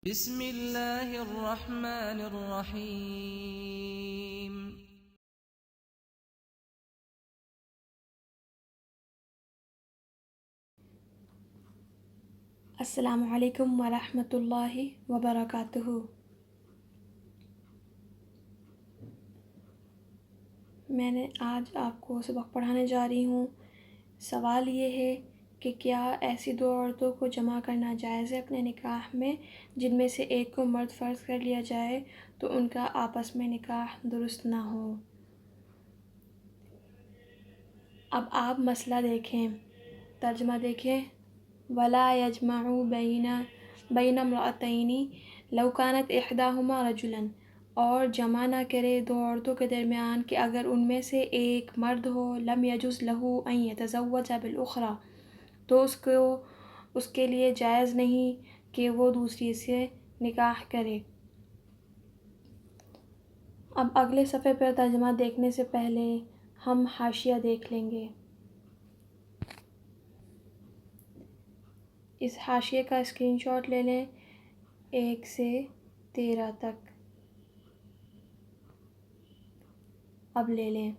بسم اللہ الرحمن الرحیم۔ السلام علیکم ورحمۃ اللہ وبرکاتہ۔ میں آج آپ کو سبق پڑھانے جا رہی ہوں۔ سوال یہ ہے کہ کیا ایسی دو عورتوں کو جمع کرنا جائز ہے اپنے نکاح میں جن میں سے ایک کو مرد فرض کر لیا جائے تو ان کا آپس میں نکاح درست نہ ہو۔ اب آپ مسئلہ دیکھیں، ترجمہ دیکھیں۔ وَلَا يَجْمَعُ بَيْنَ امْرَأَتَيْنِ لَوْ كَانَتْ إِحْدَاهُمَا رَجُلًا، اور جمع نہ کرے دو عورتوں کے درمیان کہ اگر ان میں سے ایک مرد ہو، لَمْ يَجُزْ لَهُ أَنْ يَتَزَوَّجَ بِالْأُخْرَى، تو اس کے لیے جائز نہیں کہ وہ دوسری سے نکاح کرے۔ اب اگلے صفحے پر ترجمہ دیکھنے سے پہلے ہم حاشیہ دیکھ لیں گے۔ اس حاشیے کا اسکرین شاٹ لے لیں 1 سے 13 تک۔ اب لے لیں۔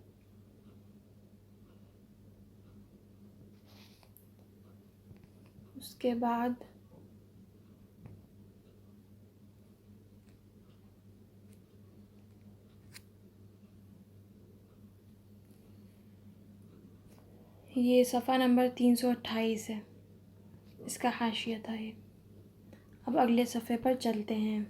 اس کے بعد یہ صفحہ نمبر 328 ہے، اس کا حاشیہ تھا یہ۔ اب اگلے صفحے پر چلتے ہیں۔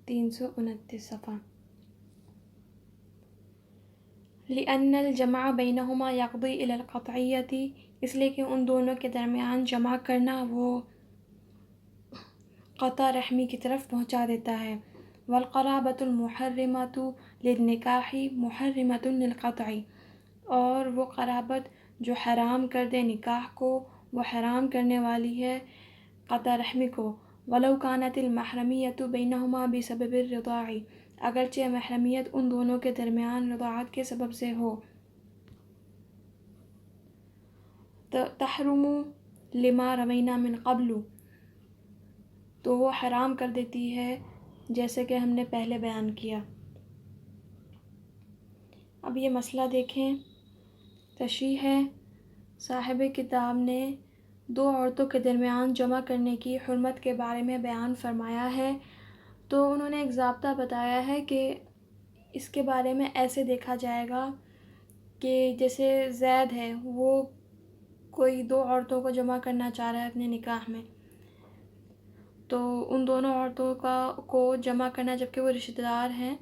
329 صفحہ۔ لِأَنَّ الْجَمْعَ بَيْنَهُمَا يَقْضِي إِلَى الْقَطْعِيَّةِ، اس لیے کہ ان دونوں کے درمیان جمع کرنا وہ قطع رحمی کی طرف پہنچا دیتا ہے۔ وَالْقَرَابَةُ الْمُحَرِّمَةُ لِلنِّكَاحِ مُحَرِّمَةٌ لِلْقَطْعِ، اور وہ قرابت جو حرام کر دے نکاح کو، وہ حرام کرنے والی ہے قطع رحمی کو۔ وَلَوْ كَانَتِ الْمَحْرَمِيَّةُ بَيْنَهُمَا بِسَبَبِ الرِّضَاعِ، اگرچہ محرمیت ان دونوں کے درمیان رضاعت کے سبب سے ہو۔ تَحْرُمُ لِمَا رَوَيْنَا مِن قَبْلُ، تو وہ حرام کر دیتی ہے جیسے کہ ہم نے پہلے بیان کیا۔ اب یہ مسئلہ دیکھیں، تشریح ہے۔ صاحب کتاب نے دو عورتوں کے درمیان جمع کرنے کی حرمت کے بارے میں بیان فرمایا ہے، تو انہوں نے ایک ضابطہ بتایا ہے کہ اس کے بارے میں ایسے دیکھا جائے گا کہ جیسے زید ہے، وہ کوئی دو عورتوں کو جمع کرنا چاہ رہا ہے اپنے نکاح میں، تو ان دونوں عورتوں کو جمع کرنا جبکہ وہ رشتہ دار ہیں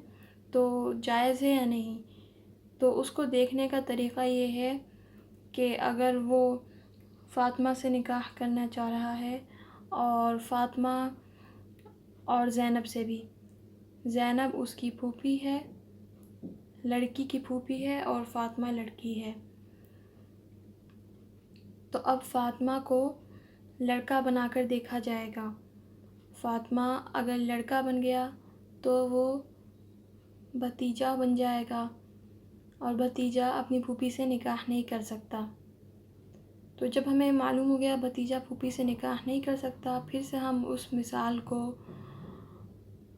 تو جائز ہے یا نہیں؟ تو اس کو دیکھنے کا طریقہ یہ ہے کہ اگر وہ فاطمہ سے نکاح کرنا چاہ رہا ہے اور فاطمہ اور زینب سے بھی، زینب اس کی پھوپھی ہے، لڑکی کی پھوپھی ہے، اور فاطمہ لڑکی ہے، تو اب فاطمہ کو لڑکا بنا کر دیکھا جائے گا۔ فاطمہ اگر لڑکا بن گیا تو وہ بھتیجا بن جائے گا، اور بھتیجا اپنی پھوپھی سے نکاح نہیں کر سکتا۔ تو جب ہمیں معلوم ہو گیا بھتیجا پھوپھی سے نکاح نہیں کر سکتا، پھر سے ہم اس مثال کو،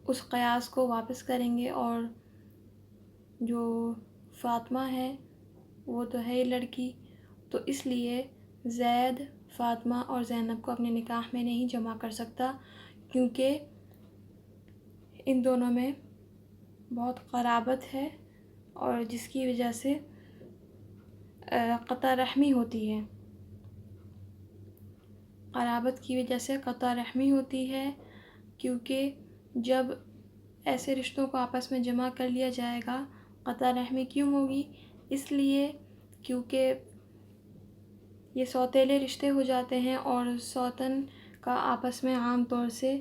اس قیاس کو واپس کریں گے، اور جو فاطمہ ہے وہ تو ہے ہی لڑکی، تو اس لیے زید فاطمہ اور زینب کو اپنے نکاح میں نہیں جمع کر سکتا، کیونکہ ان دونوں میں بہت قرابت ہے اور جس کی وجہ سے قطع رحمی ہوتی ہے، قرابت کی وجہ سے قطع رحمی ہوتی ہے۔ کیونکہ جب ایسے رشتوں کو آپس میں جمع کر لیا جائے گا، قطع رحمی کیوں ہوگی؟ اس لیے کیونکہ یہ سوتیلے رشتے ہو جاتے ہیں، اور سوتن کا آپس میں عام طور سے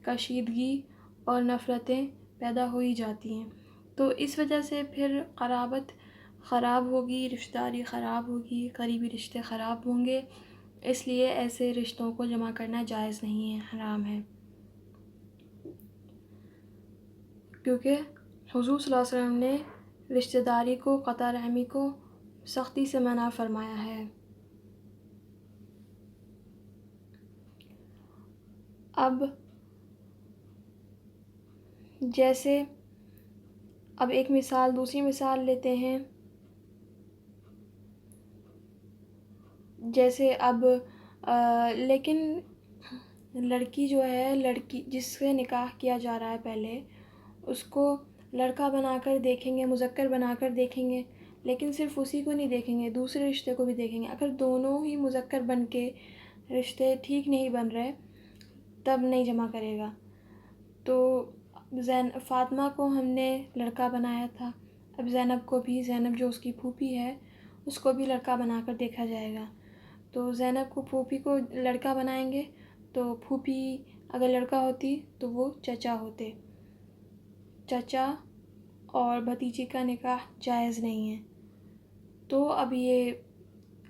کشیدگی اور نفرتیں پیدا ہو ہی جاتی ہیں، تو اس وجہ سے پھر قرابت خراب ہوگی، رشتہ داری خراب ہوگی، قریبی رشتے خراب ہوں گے، اس لیے ایسے رشتوں کو جمع کرنا جائز نہیں ہے، حرام ہے۔ کیونکہ حضور صلی اللہ علیہ وسلم نے رشتہ داری کو، قطع رحمی کو سختی سے منع فرمایا ہے۔ اب جیسے اب ایک مثال دوسری مثال لیتے ہیں. جیسے اب لیکن لڑکی جو ہے، لڑکی جس سے نکاح کیا جا رہا ہے پہلے، اس کو لڑکا بنا کر دیکھیں گے، مذکر بنا کر دیکھیں گے، لیکن صرف اسی کو نہیں دیکھیں گے، دوسرے رشتے کو بھی دیکھیں گے. اگر دونوں ہی مذکر بن کے رشتے ٹھیک نہیں بن رہے تب نہیں جمع کرے گا. تو فاطمہ کو ہم نے لڑکا بنایا تھا، اب زینب کو بھی، زینب جو اس کی پھوپھی ہے اس کو بھی لڑکا بنا کر دیکھا جائے گا. تو زینب کو پھوپھی کو لڑکا بنائیں گے تو پھوپھی اگر لڑکا ہوتی تو وہ چچا ہوتے. چچا اور بھتیجی کا نکاح جائز نہیں ہے. تو اب یہ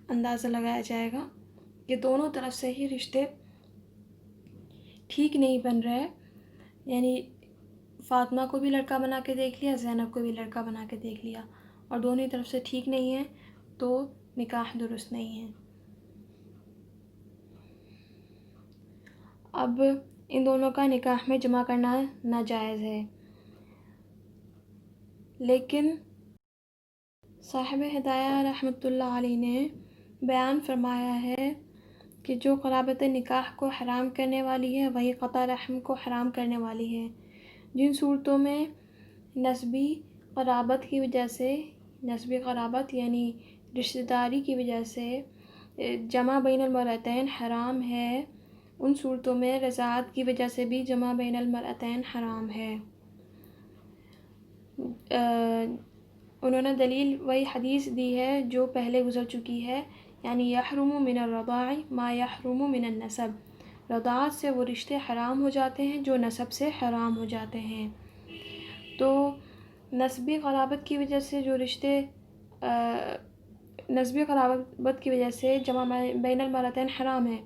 اندازہ لگایا جائے گا کہ دونوں طرف سے ہی رشتے ٹھیک نہیں بن رہے، یعنی فاطمہ کو بھی لڑکا بنا کے دیکھ لیا، زینب کو بھی لڑکا بنا کے دیکھ لیا، اور دونوں طرف سے ٹھیک نہیں ہے تو نکاح درست نہیں ہے. اب ان دونوں کا نکاح میں جمع کرنا ناجائز ہے. لیکن صاحب ہدایہ رحمۃ اللہ علیہ نے بیان فرمایا ہے کہ جو قرابت نکاح کو حرام کرنے والی ہے وہی قطع رحم کو حرام کرنے والی ہے. جن صورتوں میں نسبی قرابت کی وجہ سے، نسبی قرابت یعنی رشتہ داری کی وجہ سے جمع بین المرأتین حرام ہے، ان صورتوں میں رضاعت کی وجہ سے بھی جمع بین المرأتین حرام ہے. انہوں نے دلیل وہی حدیث دی ہے جو پہلے گزر چکی ہے، یعنی یحرم من الرضاع ما یحرم من النسب. رضاعت سے وہ رشتے حرام ہو جاتے ہیں جو نسب سے حرام ہو جاتے ہیں. تو نسبی قرابت کی وجہ سے جو رشتے نسبی قرابت کی وجہ سے جمع بین المرأتین حرام ہے،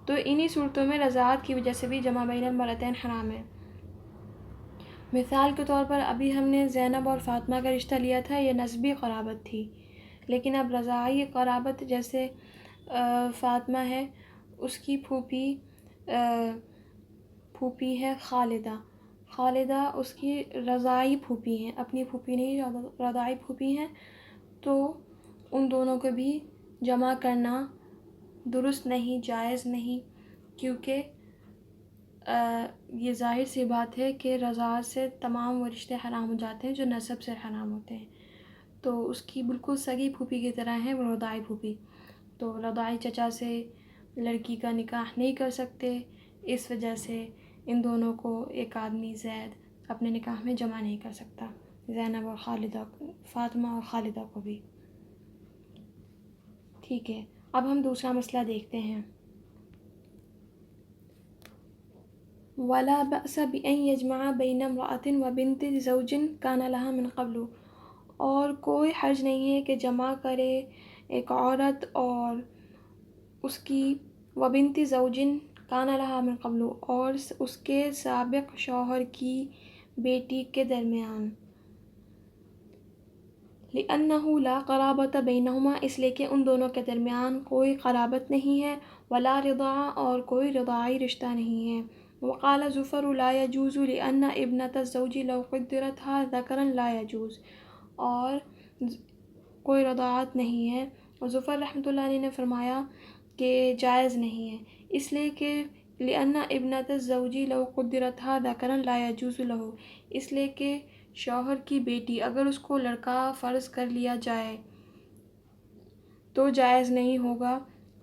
تو انہی صورتوں میں رضاعت کی وجہ سے بھی جمع بین المرأتین حرام ہے. مثال کے طور پر ابھی ہم نے زینب اور فاطمہ کا رشتہ لیا تھا، یہ نسبی قرابت تھی، لیکن اب رضاعی قرابت جیسے فاطمہ ہے، اس کی پھوپھی ہے خالدہ اس کی رضاعی پھوپھی ہیں، اپنی پھوپھی نہیں، رضاعی پھوپھی ہیں. تو ان دونوں کو بھی جمع کرنا درست نہیں، جائز نہیں، کیونکہ یہ ظاہر سی بات ہے کہ رضاعت سے تمام وہ رشتے حرام ہو جاتے ہیں جو نسب سے حرام ہوتے ہیں. تو اس کی بالکل سگی پھوپھی کی طرح ہے وہ رضاعی پھوپھی. تو رضاعی چچا سے لڑکی کا نکاح نہیں کر سکتے، اس وجہ سے ان دونوں کو ایک آدمی زید اپنے نکاح میں جمع نہیں کر سکتا، زینب اور خالدہ، فاطمہ اور خالدہ کو بھی. ٹھیک ہے، اب ہم دوسرا مسئلہ دیکھتے ہیں. وَلَا بَأْسَ بِأَنْ يَجْمَعَ بَيْنَ امْرَأَةٍ وَبِنْتِ زَوْجٍ كَانَ لَهَا مِنْ قَبْلُ. اور کوئی حرج نہیں ہے کہ جمع کرے ایک عورت اور اس کی وَبِنْتِ زَوْجٍ كَانَ لَهَا مِنْ قَبْلُ، اور اس کے سابق شوہر کی بیٹی کے درمیان. لِأَنَّهُ لَا قَرَابَةَ بَيْنَهُمَا، اس لیے کہ ان دونوں کے درمیان کوئی قرابت نہیں ہے، وَلَا رِضَاعَ، اور کوئی رضاعی رشتہ نہیں ہے. وقال زفر لا يجوز لأن ابنة الزوج لو قدرتها ذكرا لا يجوز، اور کوئی رضاعت نہیں ہے، اور ظفر رحمۃ اللہ علیہ نے فرمایا کہ جائز نہیں ہے، اس لیے کہ لأن ابنة الزوج لو قدرتها ذكرا لا يجوز له، اس لیے کہ شوہر کی بیٹی اگر اس کو لڑکا فرض کر لیا جائے تو جائز نہیں ہوگا.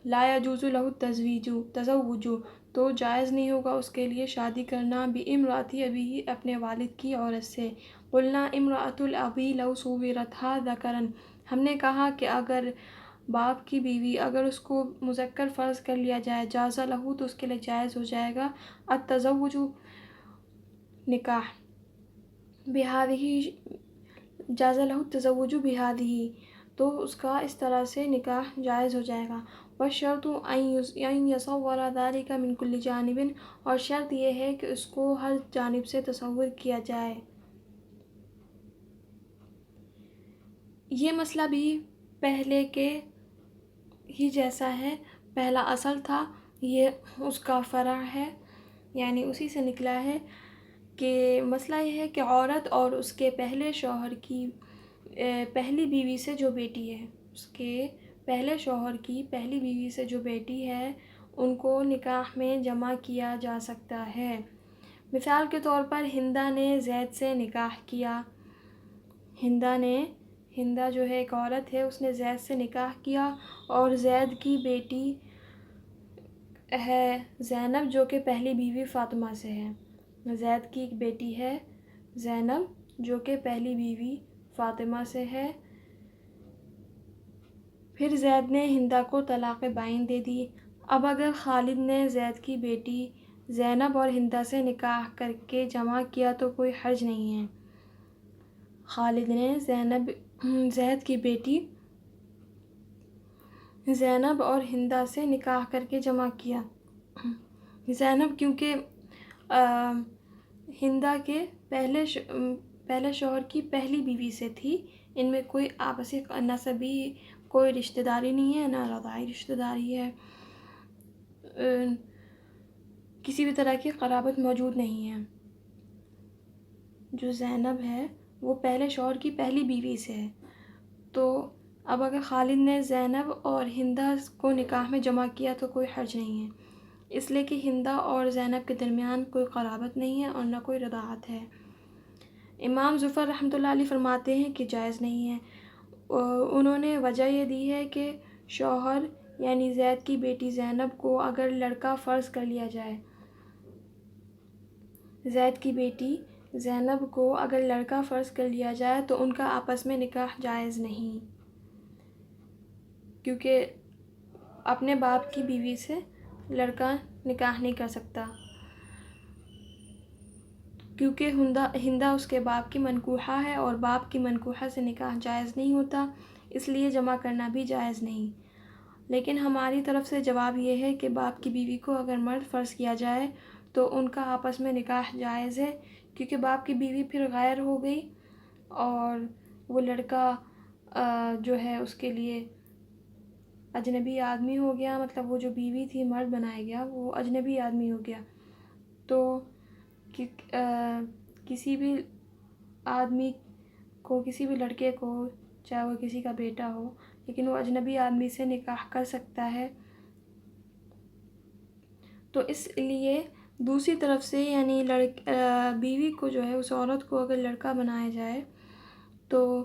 لا يجوز له التزوج، تو جائز نہیں ہوگا اس کے لیے شادی کرنا بامرأة ابیہ، اپنے والد کی عورت سے. قلنا امرأة الابی لو صورتها ذکرا، ہم نے کہا کہ اگر باپ کی بیوی اگر اس کو مذکر فرض کر لیا جائے، جاز لہ، تو اس کے لیے جائز ہو جائے گا التزوج، نکاح، بہذہ، جاز لہ التزوج بہذہ، تو اس کا اس طرح سے نکاح جائز ہو جائے گا. والشرط ان يصور ذلك من كل جانب، اور شرط یہ ہے کہ اس کو ہر جانب سے تصور کیا جائے. یہ مسئلہ بھی پہلے کے ہی جیسا ہے، پہلا اصل تھا، یہ اس کا فرع ہے. یعنی اسی سے نکلا ہے کہ مسئلہ یہ ہے کہ عورت اور اس کے پہلے شوہر کی پہلی بیوی سے جو بیٹی ہے، اس کے پہلے شوہر کی پہلی بیوی سے جو بیٹی ہے ان کو نکاح میں جمع کیا جا سکتا ہے۔ مثال کے طور پر ہندا نے زید سے نکاح کیا۔ ہندا جو ہے ایک عورت ہے، اس نے زید سے نکاح کیا اور زید کی بیٹی ہے زینب جو کہ پہلی بیوی فاطمہ سے ہے۔ زید کی ایک بیٹی ہے زینب جو کہ پہلی بیوی فاطمہ سے ہے۔ پھر زید نے ہندا کو طلاق بائن دے دی۔ اب اگر خالد نے زید کی بیٹی زینب اور ہندا سے نکاح کر کے جمع کیا تو کوئی حرج نہیں ہے۔ خالد نے زید کی بیٹی زینب اور ہندا سے نکاح کر کے جمع کیا۔ زینب کیونکہ ہندا کے پہلے شوہر کی پہلی بیوی سے تھی، ان میں کوئی آپسی نسبی کوئی رشتہ داری نہیں ہے، نہ رضاعی رشتہ داری ہے، کسی بھی طرح کی قرابت موجود نہیں ہے۔ جو زینب ہے وہ پہلے شوہر کی پہلی بیوی سے ہے، تو اب اگر خالد نے زینب اور ہندا کو نکاح میں جمع کیا تو کوئی حرج نہیں ہے، اس لیے کہ ہندا اور زینب کے درمیان کوئی قرابت نہیں ہے اور نہ کوئی رضاعت ہے۔ امام ظفر رحمۃ اللہ علیہ فرماتے ہیں کہ جائز نہیں ہے۔ انہوں نے وجہ یہ دی ہے کہ شوہر یعنی زید کی بیٹی زینب کو اگر لڑکا فرض کر لیا جائے، زید کی بیٹی زینب کو اگر لڑکا فرض کر لیا جائے تو ان کا آپس میں نکاح جائز نہیں، کیونکہ اپنے باپ کی بیوی سے لڑکا نکاح نہیں کر سکتا، کیونکہ ہندا اس کے باپ کی منکوحہ ہے اور باپ کی منکوحہ سے نکاح جائز نہیں ہوتا، اس لیے جمع کرنا بھی جائز نہیں۔ لیکن ہماری طرف سے جواب یہ ہے کہ باپ کی بیوی کو اگر مرد فرض کیا جائے تو ان کا آپس میں نکاح جائز ہے، کیونکہ باپ کی بیوی پھر غیر ہو گئی اور وہ لڑکا جو ہے اس کے لیے اجنبی آدمی ہو گیا، مطلب وہ جو بیوی تھی مرد بنایا گیا وہ اجنبی آدمی ہو گیا۔ تو کسی بھی آدمی کو، کسی بھی لڑکے کو، چاہے وہ کسی کا بیٹا ہو، لیکن وہ اجنبی آدمی سے نکاح کر سکتا ہے، تو اس لیے دوسری طرف سے یعنی بیوی کو جو ہے اس عورت کو اگر لڑکا بنایا جائے تو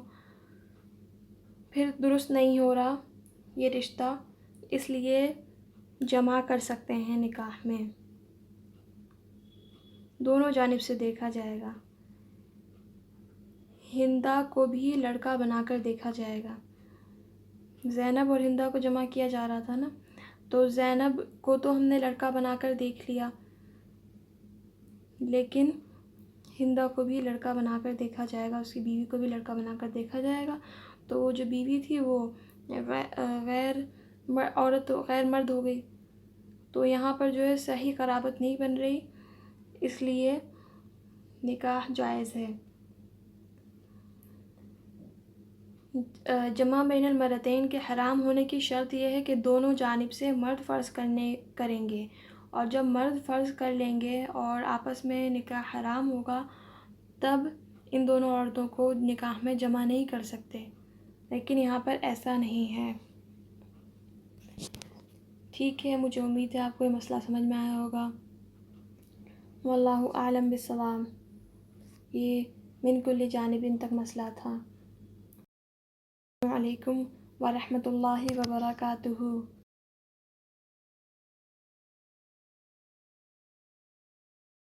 پھر درست نہیں ہو رہا یہ رشتہ، اس لیے جمع کر سکتے ہیں نکاح میں، دونوں جانب سے دیکھا جائے گا۔ ہندا کو بھی لڑکا بنا کر دیکھا جائے گا۔ زینب اور ہندا کو جمع کیا جا رہا تھا نا، تو زینب کو تو ہم نے لڑکا بنا کر دیکھ لیا، لیکن ہندا کو بھی لڑکا بنا کر دیکھا جائے گا، اس کی بیوی کو بھی لڑکا بنا کر دیکھا جائے گا، تو وہ جو بیوی تھی وہ عورت غیر مرد ہو گئی، تو یہاں پر جو ہے صحیح قرابت نہیں بن رہی، اس لیے نکاح جائز ہے۔ جمع بین المرتین کے حرام ہونے کی شرط یہ ہے کہ دونوں جانب سے مرد فرض کریں گے، اور جب مرد فرض کر لیں گے اور آپس میں نکاح حرام ہوگا تب ان دونوں عورتوں کو نکاح میں جمع نہیں کر سکتے، لیکن یہاں پر ایسا نہیں ہے۔ ٹھیک ہے، مجھے امید ہے آپ کو یہ مسئلہ سمجھ میں آیا ہوگا۔ واللہ اعلم بالصواب۔ یہ من کل جانب تک مسئلہ تھا۔ السلام علیکم ورحمۃ اللہ وبرکاتہ۔